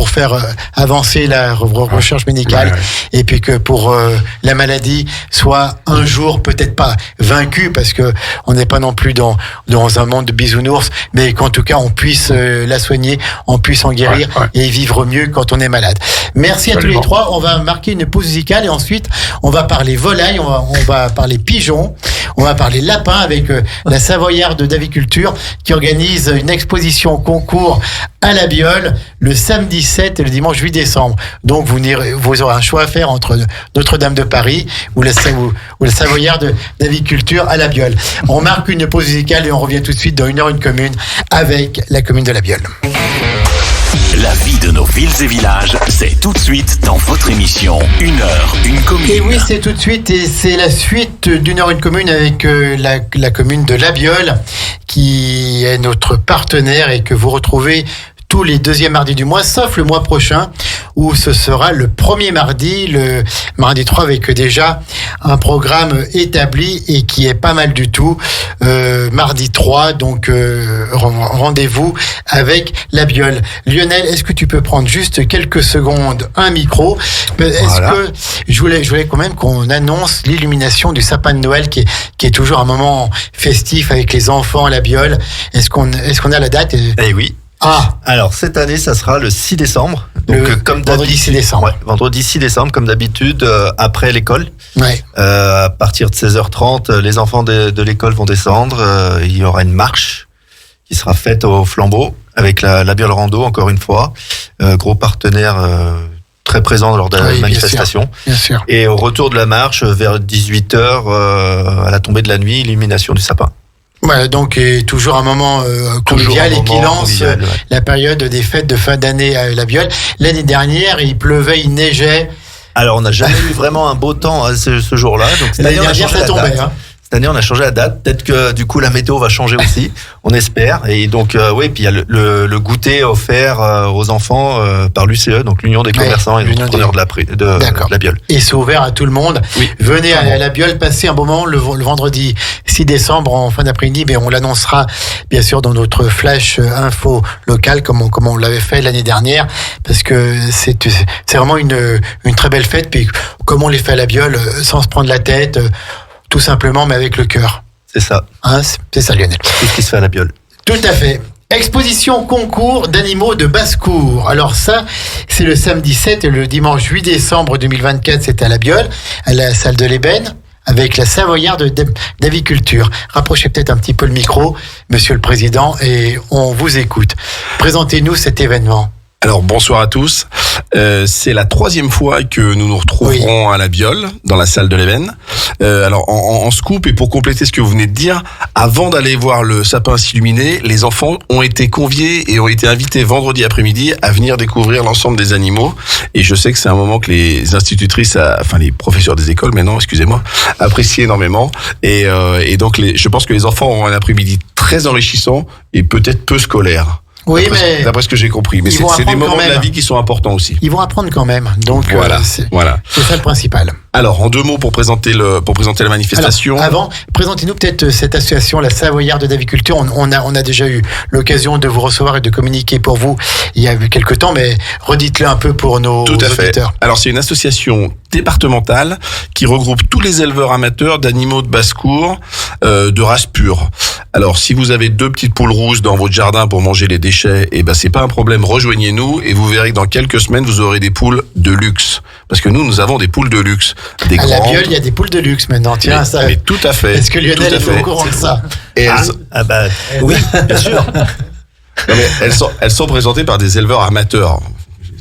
faire avancer la recherche médicale, et puis que pour la maladie soit un jour peut-être pas vaincue, parce que on n'est pas non plus dans un monde de bisounours, mais qu'en tout cas on puisse la soigner, on puisse en guérir et vivre mieux quand on est malade. Merci à tous les trois. On va marquer une pause musicale et ensuite on va parler volaille, on va parler pigeons, on va parler lapins avec la Savoyarde d'Aviculture qui organise une exposition concours à la Biole le samedi 7 et le dimanche 8 décembre. Donc vous aurez un choix à faire entre Notre-Dame de Paris ou la Savoyarde d'Aviculture à la Biole. On marque une pause musicale et on revient tout de suite dans 1 heure une commune avec la commune de la Biole. La vie de nos villes et villages, c'est tout de suite dans votre émission 1 heure, une commune. Et oui, c'est tout de suite, et c'est la suite d'1 heure, une commune avec la commune de La Biole, qui est notre partenaire et que vous retrouvez tous les deuxièmes mardis du mois, sauf le mois prochain, où ce sera le premier mardi, le mardi 3, avec déjà un programme établi et qui est pas mal du tout. Mardi 3, donc rendez-vous avec la Biole. Lionel, est-ce que tu peux prendre juste quelques secondes un micro? Est-ce que je voulais quand même qu'on annonce l'illumination du sapin de Noël qui est toujours un moment festif avec les enfants à la Biole. Est-ce qu'on a la date? Eh oui. Ah. Alors cette année, ça sera le 6 décembre. Donc comme vendredi 6 décembre. Ouais, vendredi 6 décembre, comme d'habitude, après l'école. Ouais. À partir de 16h30, les enfants de l'école vont descendre. Il y aura une marche qui sera faite au flambeau avec la Biole Rando, encore une fois. Gros partenaire très présent lors de la manifestation. Bien sûr. Et au retour de la marche, vers 18h, à la tombée de la nuit, illumination du sapin. Voilà, donc toujours un moment convivial et qui lance la période des fêtes de fin d'année à la Biole. L'année dernière, il pleuvait, il neigeait. Alors, on n'a jamais eu vraiment un beau temps ce jour-là. Donc l'année dernière, ça tombait. Cette année, on a changé la date. Peut-être que du coup, la météo va changer aussi. On espère. Et donc, oui, puis il y a le goûter offert aux enfants par l'UCE, donc l'Union des commerçants et des entrepreneurs de la Biole. Et c'est ouvert à tout le monde. Oui. Venez à la Biole, passez un bon moment le vendredi 6 décembre en fin d'après-midi. Mais on l'annoncera bien sûr dans notre flash info local comme on l'avait fait l'année dernière, parce que c'est vraiment une très belle fête. Puis comme on les fait à la Biole, sans se prendre la tête. Tout simplement, mais avec le cœur. C'est ça. Hein, c'est ça, Lionel. Tout ce qui se fait à la Biole. Tout à fait. Exposition concours d'animaux de basse-cour. Alors ça, c'est le samedi 7 et le dimanche 8 décembre 2024, c'est à la Biole, à la salle de l'Ébène, avec la Savoyarde d'aviculture. Rapprochez peut-être un petit peu le micro, Monsieur le Président, et on vous écoute. Présentez-nous cet événement. Alors bonsoir à tous. C'est la 3e fois que nous nous retrouverons à la Biole, dans la salle de l'Ébène. Alors en scoop et pour compléter ce que vous venez de dire, avant d'aller voir le sapin s'illuminer, les enfants ont été conviés et ont été invités vendredi après-midi à venir découvrir l'ensemble des animaux. Et je sais que c'est un moment que les institutrices, enfin les professeurs des écoles, maintenant, excusez-moi, apprécient énormément. Et donc je pense que les enfants auront un après-midi très enrichissant et peut-être peu scolaire. Oui, mais d'après ce que j'ai compris. Mais c'est des moments de la vie qui sont importants aussi. Ils vont apprendre quand même. Donc voilà. C'est ça le principal. Alors, en 2 mots pour présenter la manifestation. Alors, avant, présentez-nous peut-être cette association, la Savoyarde d'aviculture. On a déjà eu l'occasion de vous recevoir et de communiquer pour vous il y a eu quelques temps, mais redites-le un peu pour nos auditeurs. Tout à fait. Alors, c'est une association départementale qui regroupe tous les éleveurs amateurs d'animaux de basse-cour, de race pure. Alors, si vous avez 2 petites poules rousses dans votre jardin pour manger les déchets, c'est pas un problème. Rejoignez-nous et vous verrez que dans quelques semaines, vous aurez des poules de luxe. Parce que nous avons des poules de luxe. À la Biole, il y a des poules de luxe maintenant. Tiens, mais tout à fait. Est-ce que Lionel est au courant de ça? Oui, bien sûr. Non, mais elles sont présentées par des éleveurs amateurs.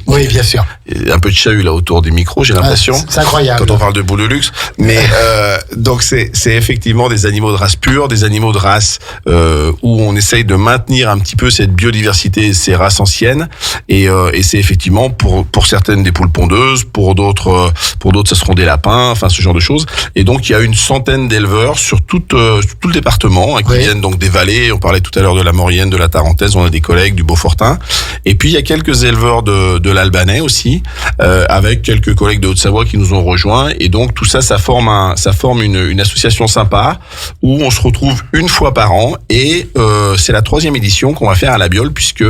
Oui, bien sûr. Il y a un peu de chahut là autour des micros, j'ai l'impression. C'est incroyable. Quand on parle de boules de luxe. Mais donc c'est effectivement des animaux de race pure, des animaux de race où on essaye de maintenir un petit peu cette biodiversité, ces races anciennes. Et c'est effectivement pour certaines des poules pondeuses, pour d'autres ça seront des lapins, enfin ce genre de choses. Et donc il y a une centaine d'éleveurs sur tout le département qui viennent donc des vallées. On parlait tout à l'heure de la Maurienne, de la Tarentaise. On a des collègues du Beaufortin. Et puis il y a quelques éleveurs de l'Albanais aussi, avec quelques collègues de Haute-Savoie qui nous ont rejoints. Et donc tout ça, ça forme une association sympa où on se retrouve une fois par an. Et c'est la 3e édition qu'on va faire à la Biole, puisque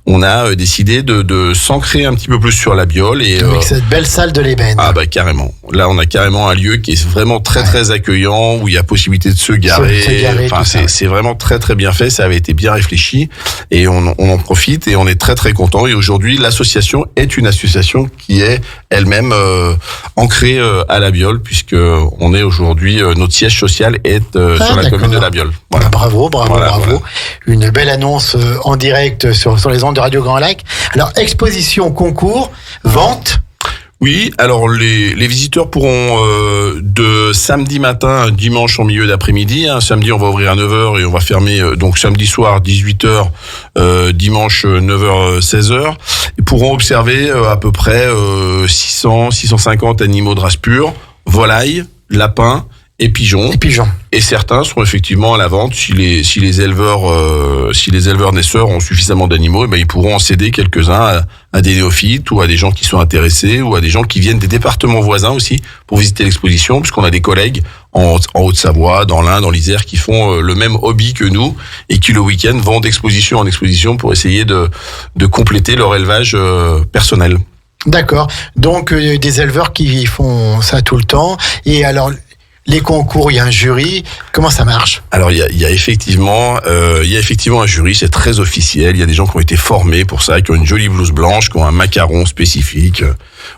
on a décidé de s'ancrer un petit peu plus sur la Biole. Et avec cette belle salle de l'Ébène. Ah carrément. Là, on a carrément un lieu qui est vraiment très très accueillant, où il y a possibilité de se garer. Enfin, c'est vraiment très très bien fait. Ça avait été bien réfléchi et on en profite et on est très très content. Et aujourd'hui, l'association est une association qui est elle-même ancrée à la Biole, puisque on est aujourd'hui notre siège social est sur la commune de la Biole. Voilà. Bravo. Une belle annonce en direct sur les ondes de Radio Grand Lac. Alors exposition, concours, vente. Oui, alors les visiteurs pourront de samedi matin à dimanche en milieu d'après-midi. Samedi, on va ouvrir à 9h et on va fermer donc samedi soir 18h, dimanche 9h 16h. Ils pourront observer à peu près 650 animaux de race pure, volailles, lapins et pigeons. Et certains seront effectivement à la vente si les éleveurs naisseurs ont suffisamment d'animaux, ils pourront en céder quelques-uns à des néophytes ou à des gens qui sont intéressés ou à des gens qui viennent des départements voisins aussi pour visiter l'exposition, puisqu'on a des collègues en Haute-Savoie, dans l'Ain, dans l'Isère qui font le même hobby que nous et qui le week-end vont d'exposition en exposition pour essayer de compléter leur élevage personnel. D'accord. Donc des éleveurs qui font ça tout le temps. Et alors les concours, il y a un jury. Comment ça marche? Alors il y a effectivement un jury, c'est très officiel. Il y a des gens qui ont été formés pour ça, qui ont une jolie blouse blanche, qui ont un macaron spécifique.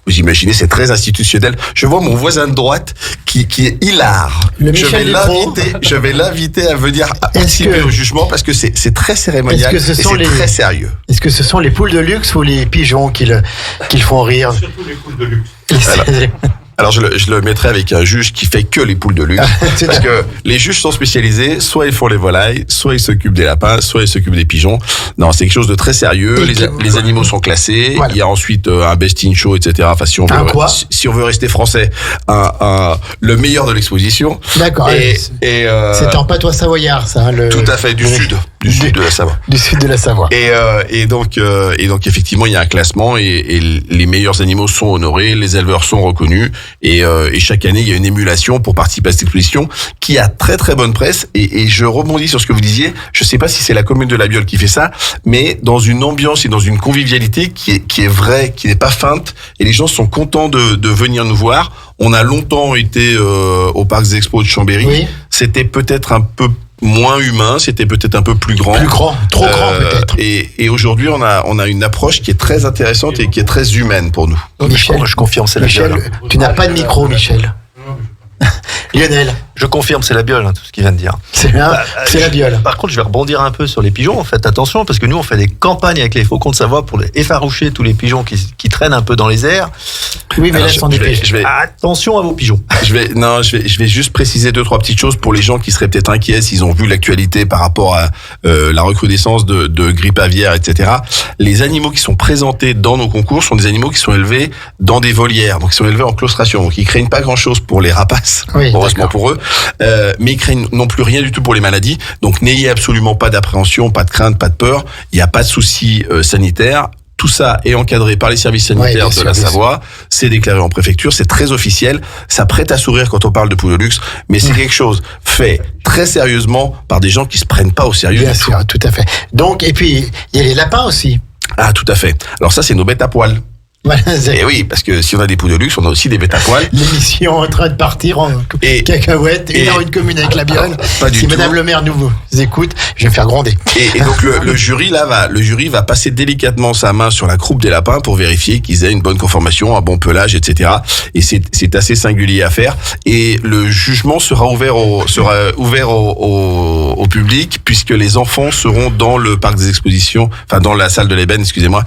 Vous imaginez, c'est très institutionnel. Je vois mon voisin de droite qui est hilar. Je vais l'inviter à venir participer au jugement parce que c'est très cérémonial et c'est très sérieux. Est-ce que ce sont les poules de luxe ou les pigeons qui le font rire? Surtout les poules de luxe. Alors je le mettrais avec un juge qui fait que les poules de luxe. Parce que les juges sont spécialisés, soit ils font les volailles, soit ils s'occupent des lapins, soit ils s'occupent des pigeons. Non, c'est quelque chose de très sérieux. Les animaux sont classés. Voilà. Il y a ensuite un best in show, etc. Enfin, si on veut rester français, le meilleur de l'exposition. D'accord. C'est en patois savoyard, ça. Tout à fait, du sud de la Savoie. Du sud de la Savoie. Et donc effectivement, il y a un classement et les meilleurs animaux sont honorés, les éleveurs sont reconnus et chaque année il y a une émulation pour participer à cette exposition qui a très très bonne presse et je rebondis sur ce que vous disiez. Je sais pas si c'est la commune de La Biole qui fait ça, mais dans une ambiance et dans une convivialité qui est vraie, qui n'est pas feinte et les gens sont contents de venir nous voir. On a longtemps été au Parc des Expos de Chambéry. Oui. C'était peut-être un peu moins humain, c'était peut-être un peu plus grand. Plus grand, trop grand peut-être. Et aujourd'hui, on a une approche qui est très intéressante et qui est très humaine pour nous. Michel, je confirme, c'est la Biole. Tu n'as pas de micro, Michel. Lionel. Je confirme, c'est la Biole, tout ce qu'il vient de dire. C'est la Biole. Par contre, je vais rebondir un peu sur les pigeons. En fait, attention, parce que nous, on fait des campagnes avec les Faucons de Savoie pour effaroucher tous les pigeons qui traînent un peu dans les airs. Oui, mais là, ce sont des pigeons. Attention à vos pigeons. Je vais juste préciser 2-3 petites choses pour les gens qui seraient peut-être inquiets s'ils ont vu l'actualité par rapport à la recrudescence de grippe aviaire, etc. Les animaux qui sont présentés dans nos concours sont des animaux qui sont élevés dans des volières, donc ils sont élevés en claustration, donc ils craignent pas grand-chose pour les rapaces, heureusement pour eux. Mais ils craignent non plus rien du tout pour les maladies. Donc n'ayez absolument pas d'appréhension, pas de crainte, pas de peur. Il n'y a pas de souci sanitaire. Tout ça est encadré par les services sanitaires de la Savoie. C'est déclaré en préfecture. C'est très officiel. Ça prête à sourire quand on parle de poules de luxe, mais c'est quelque chose fait très sérieusement par des gens qui se prennent pas au sérieux. Bien sûr, tout à fait. Donc, et puis il y a les lapins aussi. Ah, tout à fait. Alors ça, c'est nos bêtes à poil. Et oui, parce que si on a des poules de luxe, on a aussi des bêtes à poil. L'émission est en train de partir en cacahuète et dans une commune avec La Biole. Si Madame le maire nous écoute, je vais me faire gronder. Et donc le jury va passer délicatement sa main sur la croupe des lapins pour vérifier qu'ils aient une bonne conformation, un bon pelage, etc. Et c'est assez singulier à faire. Et le jugement sera ouvert au public puisque les enfants seront dans le parc des expositions, enfin dans la salle de l'ébène, excusez-moi,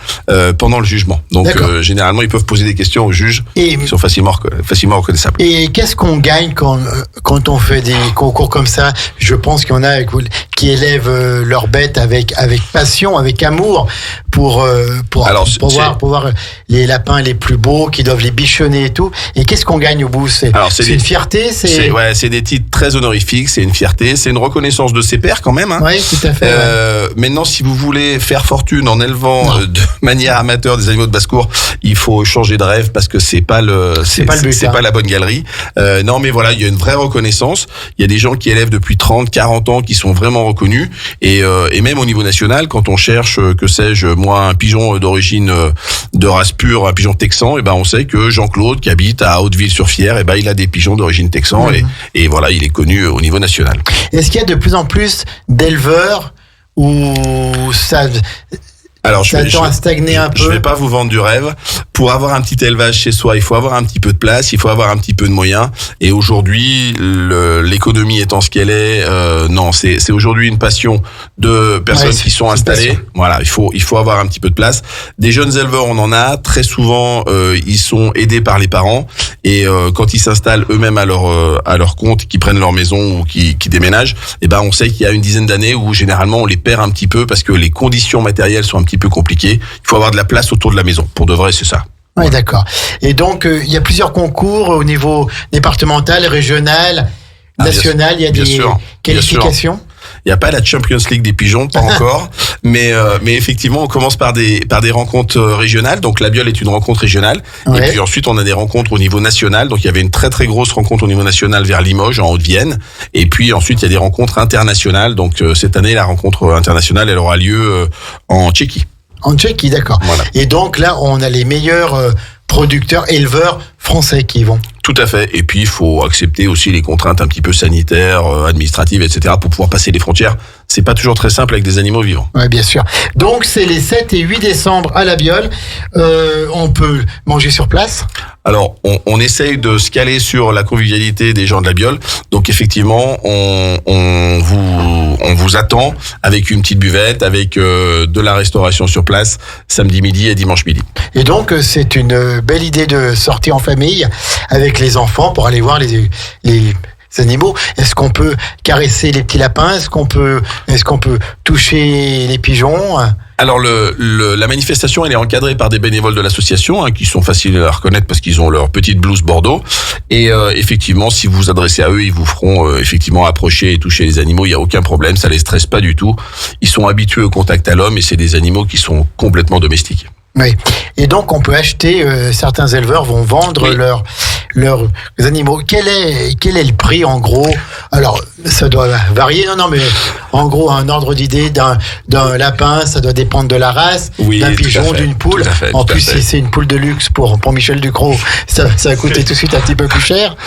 pendant le jugement. Donc généralement, ils peuvent poser des questions aux juges qui sont facilement reconnaissables. Et qu'est-ce qu'on gagne quand on fait des concours comme ça? Je pense qu'il y en a qui élèvent leurs bêtes avec passion, avec amour pour voir les lapins les plus beaux, qui doivent les bichonner et tout. Et qu'est-ce qu'on gagne au bout? C'est une fierté? C'est des titres très honorifiques, c'est une fierté, c'est une reconnaissance de ses pairs quand même. Hein. Oui, tout à fait. Maintenant, si vous voulez faire fortune en élevant de manière amateur des animaux de basse-cour, il faut changer de rêve parce que c'est pas la bonne galerie. Non, mais voilà, il y a une vraie reconnaissance. Il y a des gens qui élèvent depuis 30, 40 ans qui sont vraiment reconnus et même au niveau national, quand on cherche, que sais-je, moi, un pigeon d'origine de race pure, un pigeon texan, et ben on sait que Jean-Claude qui habite à Hauteville-sur-Fière, et ben il a des pigeons d'origine texan et voilà, il est connu au niveau national. Est-ce qu'il y a de plus en plus d'éleveurs où ça tend à stagner un peu? Je vais pas vous vendre du rêve. Pour avoir un petit élevage chez soi, il faut avoir un petit peu de place, il faut avoir un petit peu de moyens. Et aujourd'hui, l'économie étant ce qu'elle est, non, c'est aujourd'hui une passion de personnes qui sont installées. Voilà, il faut avoir un petit peu de place. Des jeunes éleveurs, on en a. Très souvent, ils sont aidés par les parents. Et quand ils s'installent eux-mêmes à leur compte, qui prennent leur maison ou qui déménagent, et ben on sait qu'il y a une dizaine d'années où généralement on les perd un petit peu parce que les conditions matérielles sont un petit peu compliquées. Il faut avoir de la place autour de la maison. Pour de vrai, c'est ça. Oui, d'accord. Et donc, il y a plusieurs concours au niveau départemental, régional, national. Il y a des qualifications. Il n'y a pas la Champions League des pigeons, pas encore, mais effectivement, on commence par des rencontres régionales. Donc la Biole est une rencontre régionale, et puis ensuite on a des rencontres au niveau national. Donc il y avait une très très grosse rencontre au niveau national vers Limoges, en Haute-Vienne, et puis ensuite il y a des rencontres internationales. Donc cette année, la rencontre internationale, elle aura lieu en Tchéquie. En Tchéquie, d'accord. Voilà. Et donc là, on a les meilleurs producteurs, éleveurs français qui y vont. Tout à fait. Et puis, il faut accepter aussi les contraintes un petit peu sanitaires, administratives, etc. pour pouvoir passer les frontières. C'est pas toujours très simple avec des animaux vivants. Oui, bien sûr. Donc, c'est les 7 et 8 décembre à La Biole. On peut manger sur place? Alors, on essaye de se caler sur la convivialité des gens de La Biole. Donc, effectivement, on on vous attend avec une petite buvette, avec de la restauration sur place, samedi midi et dimanche midi. Et donc, c'est une belle idée de sortir en famille avec les enfants pour aller voir les animaux. Est-ce qu'on peut caresser les petits lapins? Est-ce qu'on peut toucher les pigeons? Alors la manifestation, elle est encadrée par des bénévoles de l'association qui sont faciles à reconnaître parce qu'ils ont leur petite blouse bordeaux. Et effectivement, si vous vous adressez à eux, ils vous feront effectivement approcher et toucher les animaux. Il n'y a aucun problème, ça les stresse pas du tout. Ils sont habitués au contact à l'homme et c'est des animaux qui sont complètement domestiques. Oui. Et donc on peut acheter. Certains éleveurs vont vendre leurs animaux. Quel est le prix en gros? Alors ça doit varier. Non, mais en gros un ordre d'idée d'un lapin, ça doit dépendre de la race, d'un pigeon, d'une poule. En plus, si c'est une poule de luxe pour Michel Ducrot, ça va coûter tout de suite un petit peu plus cher.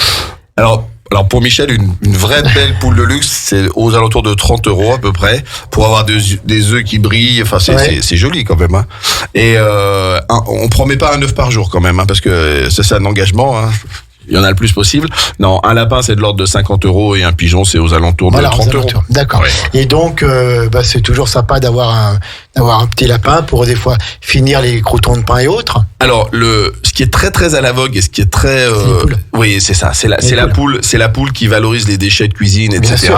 Alors pour Michel, une vraie belle poule de luxe, c'est aux alentours de 30 € à peu près, pour avoir des œufs qui brillent. Enfin, c'est joli quand même. Hein. Et on promet pas un œuf par jour quand même, parce que c'est un engagement. Hein. Il y en a le plus possible. Non, un lapin, c'est de l'ordre de 50 € et un pigeon, c'est aux alentours de 30 €. D'accord. Ouais. Et donc, c'est toujours sympa d'avoir un petit lapin pour des fois finir les croûtons de pain et autres. Alors, ce qui est très très à la vogue et ce qui est très, oui, c'est ça, c'est la poule qui valorise les déchets de cuisine, etc.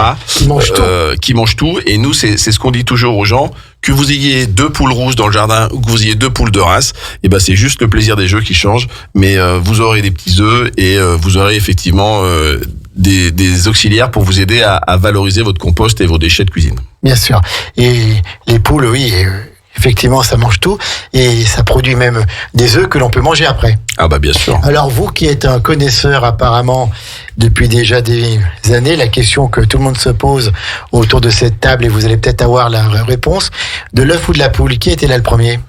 Qui mange tout. Et nous, c'est ce qu'on dit toujours aux gens. Que vous ayez 2 poules rouges dans le jardin ou que vous ayez 2 poules de race, et c'est juste le plaisir des jeux qui change. Mais vous aurez des petits œufs et vous aurez effectivement des auxiliaires pour vous aider à valoriser votre compost et vos déchets de cuisine. Bien sûr. Et les poules, oui. Effectivement, ça mange tout et ça produit même des œufs que l'on peut manger après. Ah bien sûr. Alors vous qui êtes un connaisseur apparemment depuis déjà des années, la question que tout le monde se pose autour de cette table, et vous allez peut-être avoir la réponse, de l'œuf ou de la poule, qui était là le premier ?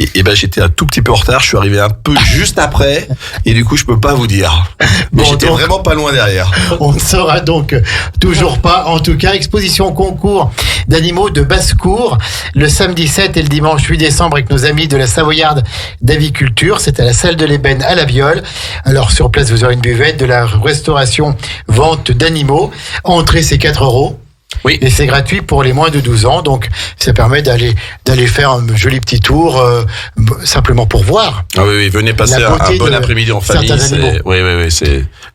Et j'étais un tout petit peu en retard, je suis arrivé un peu juste après, et du coup je peux pas vous dire. Mais j'étais vraiment pas loin derrière. On ne saura donc toujours pas. En tout cas, exposition concours d'animaux de basse-cour, le samedi 7 et le dimanche 8 décembre avec nos amis de la Savoyarde d'Aviculture. C'est à la salle de l'Ébène à La Viole. Alors sur place, vous aurez une buvette, de la restauration, vente d'animaux. Entrée, c'est 4 €. Oui. Et c'est gratuit pour les moins de 12 ans, donc ça permet d'aller faire un joli petit tour, simplement pour voir. Ah oui, venez passer un bon après-midi en famille. Oui,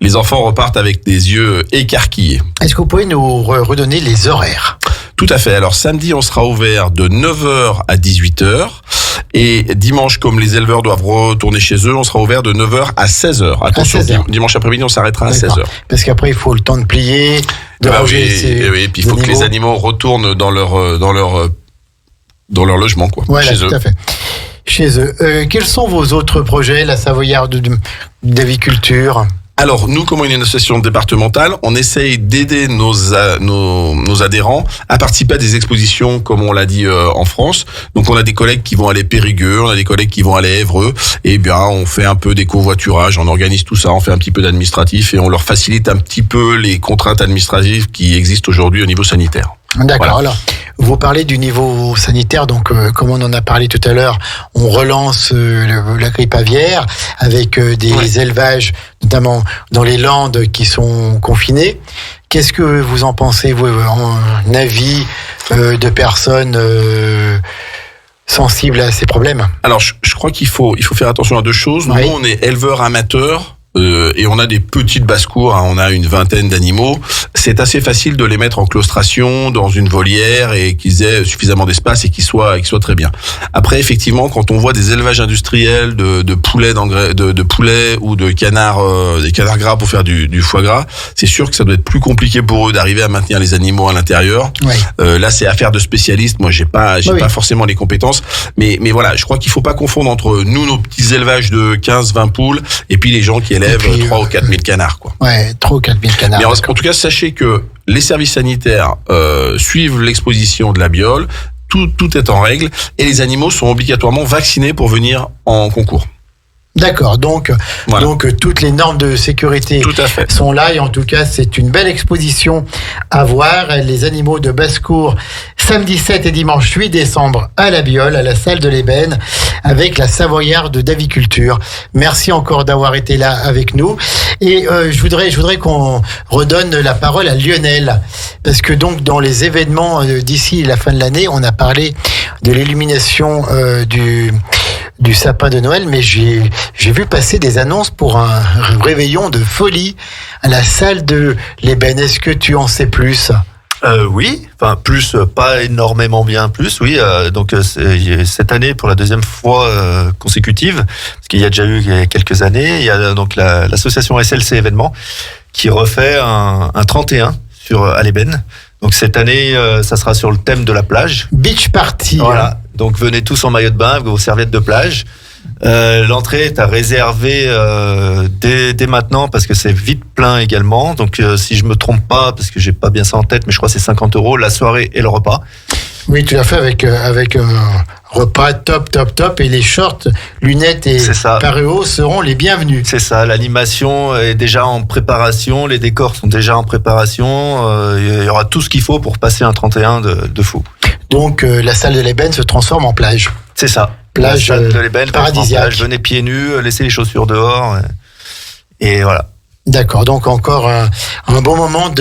les enfants repartent avec des yeux écarquillés. Est-ce que vous pouvez nous redonner les horaires ? Tout à fait. Alors samedi, on sera ouvert de 9h à 18h. Et dimanche, comme les éleveurs doivent retourner chez eux, on sera ouvert de 9h à 16h. Attention, dimanche après-midi, on s'arrêtera à 16h. Parce qu'après, il faut le temps de plier, de ranger. Oui, et puis il faut que les animaux retournent dans leur logement, quoi. Voilà, chez eux. Tout à fait. Chez eux. Quels sont vos autres projets, la Savoyarde d'Aviculture ? Alors, nous, comme une association départementale, on essaye d'aider nos adhérents à participer à des expositions, comme on l'a dit, en France. Donc, on a des collègues qui vont aller Périgueux, on a des collègues qui vont aller Évreux. Et bien, on fait un peu des covoiturages, on organise tout ça, on fait un petit peu d'administratif et on leur facilite un petit peu les contraintes administratives qui existent aujourd'hui au niveau sanitaire. D'accord. Voilà. Alors, vous parlez du niveau sanitaire, donc comme on en a parlé tout à l'heure, on relance la grippe aviaire avec des élevages, notamment dans les Landes, qui sont confinés. Qu'est-ce que vous en pensez, vous, en avis de personnes sensibles à ces problèmes ? Alors, je crois qu'il faut faire attention à 2 choses. Nous, on est éleveurs amateurs. Et on a des petites basses-cours, on a une vingtaine d'animaux. C'est assez facile de les mettre en claustration dans une volière et qu'ils aient suffisamment d'espace et qu'ils soient très bien. Après, effectivement, quand on voit des élevages industriels de poulets de poulets ou de canards, des canards gras pour faire du foie gras, c'est sûr que ça doit être plus compliqué pour eux d'arriver à maintenir les animaux à l'intérieur. Oui. Là, c'est affaire de spécialistes. Moi, j'ai pas forcément les compétences. Mais voilà, je crois qu'il faut pas confondre entre nous, nos petits élevages de 15-20 poules, et puis les gens qui élèvent 3 ou 4 000 canards, quoi. Ouais, 3 ou 4 000 canards. Mais en tout cas, sachez que les services sanitaires suivent l'exposition de la biole, tout est en règle, et les animaux sont obligatoirement vaccinés pour venir en concours. D'accord, donc toutes les normes de sécurité sont là, et en tout cas c'est une belle exposition à voir. Les animaux de basse-cour samedi 7 et dimanche 8 décembre à La Biole, à la salle de l'Ébène, avec la Savoyarde d'Aviculture. Merci encore d'avoir été là avec nous. Et je voudrais qu'on redonne la parole à Lionel, parce que donc dans les événements d'ici la fin de l'année, on a parlé de l'illumination du sapin de Noël, mais j'ai vu passer des annonces pour un réveillon de folie à la salle de l'Ébène. Est-ce que tu en sais plus ? Oui, enfin plus, pas énormément bien plus, oui. Donc cette année, pour la deuxième fois consécutive, parce qu'il y a déjà eu quelques années, il y a donc l'association SLC Événements qui refait un 31 à l'Ébène. Donc cette année, ça sera sur le thème de la plage. Beach party. Voilà. Donc venez tous en maillot de bain, avec vos serviettes de plage. L'entrée est à réserver dès maintenant parce que c'est vite plein également. Donc si je me trompe pas, parce que j'ai pas bien ça en tête, mais je crois que c'est 50 € la soirée et le repas. Oui, tout à fait, avec un repas top, et les shorts, lunettes et paréos seront les bienvenus. C'est ça, l'animation est déjà en préparation, les décors sont déjà en préparation, il y aura tout ce qu'il faut pour passer un 31 de fou. Donc la salle de l'Ébène se transforme en plage. C'est ça. Plage la salle de l'Ébène, paradisiaque. Venez pieds nus, laissez les chaussures dehors, et voilà. D'accord, donc encore un bon moment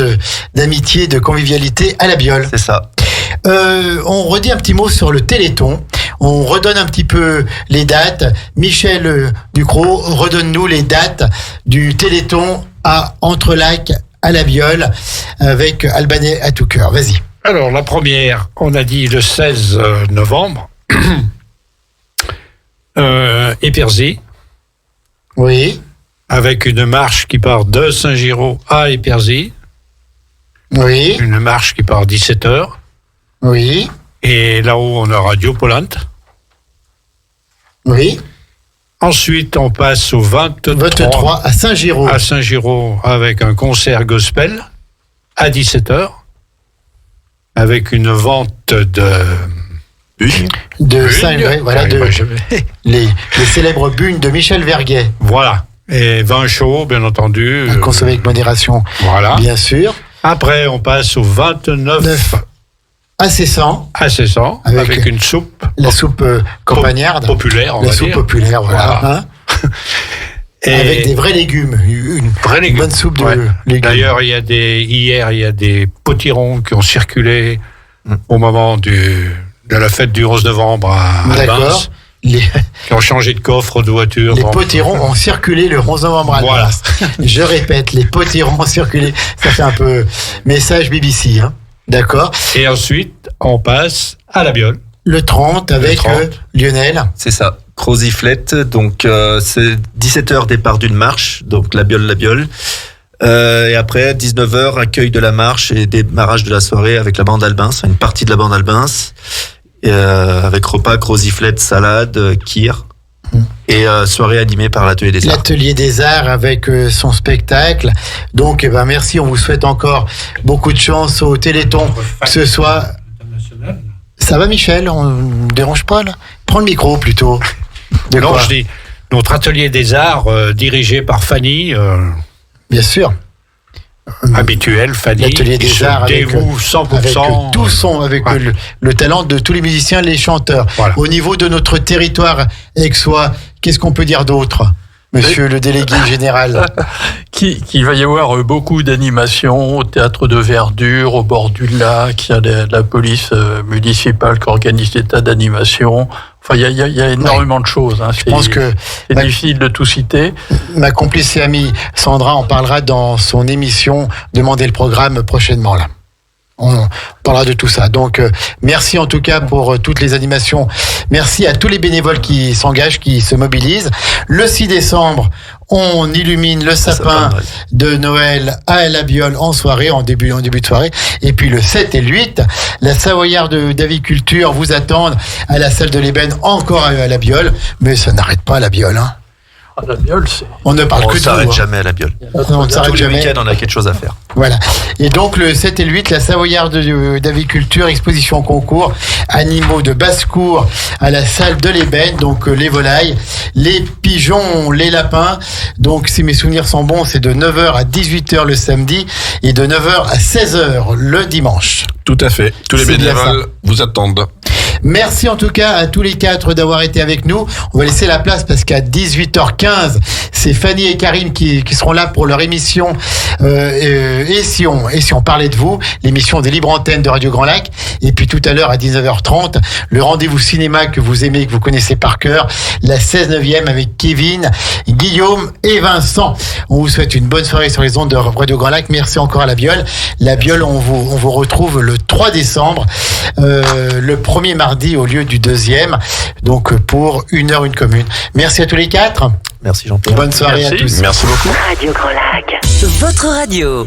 d'amitié, de convivialité à La Biole. C'est ça. On redit un petit mot sur le Téléthon. On redonne un petit peu les dates. Michel Ducrot, redonne-nous les dates du Téléthon à Entrelacs, à La Biole, avec Albanais à tout cœur. Vas-y. Alors, la première, on a dit le 16 novembre. Épersy. Oui. Avec une marche qui part de Saint-Giraud à Épersy. Oui. Une marche qui part à 17h. Oui. Et là-haut, on a Radio Polante. Oui. Ensuite, on passe au 23 à Saint-Giraud. À Saint-Giraud, avec un concert gospel à 17h. Avec une vente les célèbres bunes de Michel Verguet. Voilà. Et vin chaud, bien entendu. À consommer avec modération. Voilà. Bien sûr. Après, on passe au 29. À Cessan. Avec une soupe. La soupe campagnarde. Populaire, on va dire. La soupe populaire, voilà. Hein. Et avec des vrais légumes. Une bonne soupe de légumes. D'ailleurs, hier, il y a des potirons qui ont circulé au moment de la fête du 11 novembre à Albens. Qui ont changé de coffre de voiture. Les potirons ont circulé le 11 novembre à Albens. Voilà. Je répète, les potirons ont circulé. Ça fait un peu message BBC. Hein. D'accord. Et ensuite, on passe à La Biole. Le 30 avec Lionel. C'est ça. Croziflette. Donc, c'est 17h départ d'une marche. Donc, La Biole. Et après, 19h, accueil de la marche et démarrage de la soirée avec la bande Albens. Une partie de la bande Albens. Avec repas, croziflette, salade, kir. Et soirée animée par l'Atelier des Arts. L'Atelier des Arts avec son spectacle. Donc, merci. On vous souhaite encore beaucoup de chance au Téléthon. Que ce soit... Ça va, Michel? On ne dérange pas, là? Prends le micro, plutôt. Non, je dis, notre Atelier des Arts, dirigé par Fanny. Bien sûr. Habituel, Fanny. L'Atelier des Arts avec 100%. Avec le talent de tous les musiciens, les chanteurs. Voilà. Au niveau de notre territoire aixois, qu'est-ce qu'on peut dire d'autre, monsieur le délégué général? Qu'il va y avoir beaucoup d'animations au théâtre de Verdure, au bord du lac. Il y a la police municipale qui organise des tas d'animations. Enfin, il y a énormément de choses. Hein. Je pense que c'est difficile de tout citer. Ma complice et amie Sandra en parlera dans son émission Demandez le programme prochainement là. On parlera de tout ça. Donc, merci en tout cas pour toutes les animations. Merci à tous les bénévoles qui s'engagent, qui se mobilisent. Le 6 décembre, on illumine le sapin de Noël à La Biole en soirée, en début de soirée. Et puis le 7 et le 8, la Savoyarde d'Aviculture vous attendent à la salle de l'Ébène, encore à La Biole. Mais ça n'arrête pas à La Biole, hein. La Biole, c'est... On ne parle que de vous. On ne s'arrête jamais à la Biole. On ne s'arrête jamais. Tous les week-ends, on a quelque chose à faire. Voilà. Et donc, le 7 et le 8, la Savoyarde d'aviculture, exposition concours, animaux de basse-cour à la salle de l'ébène, donc les volailles, les pigeons, les lapins. Donc, si mes souvenirs sont bons, c'est de 9h à 18h le samedi et de 9h à 16h le dimanche. Tout à fait. Tous les C'est bien bénévoles vous attendent. Merci en tout cas à tous les 4 d'avoir été avec nous. On va laisser la place parce qu'à 18h15, c'est Fanny et Karim qui seront là pour leur émission et si on parlait de vous, l'émission des libres antennes de Radio Grand Lac. Et puis tout à l'heure à 19h30, le rendez-vous cinéma que vous aimez, que vous connaissez par cœur, la 16/9e avec Kevin, Guillaume et Vincent. On vous souhaite une bonne soirée sur les ondes de Radio Grand Lac. Merci encore à la Biole. La Biole, on vous retrouve le 3 décembre, le premier mardi au lieu du 2e, donc pour 1h une commune. Merci à tous les 4. Merci Jean-Pierre. Bonne soirée à tous. Merci beaucoup. Radio Grand Lac. Votre radio.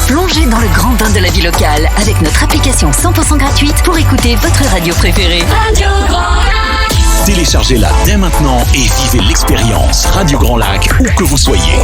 Plongez dans le grand bain de la vie locale avec notre application 100% gratuite pour écouter votre radio préférée. Radio Grand Lac. Téléchargez-la dès maintenant et vivez l'expérience Radio Grand Lac où que vous soyez.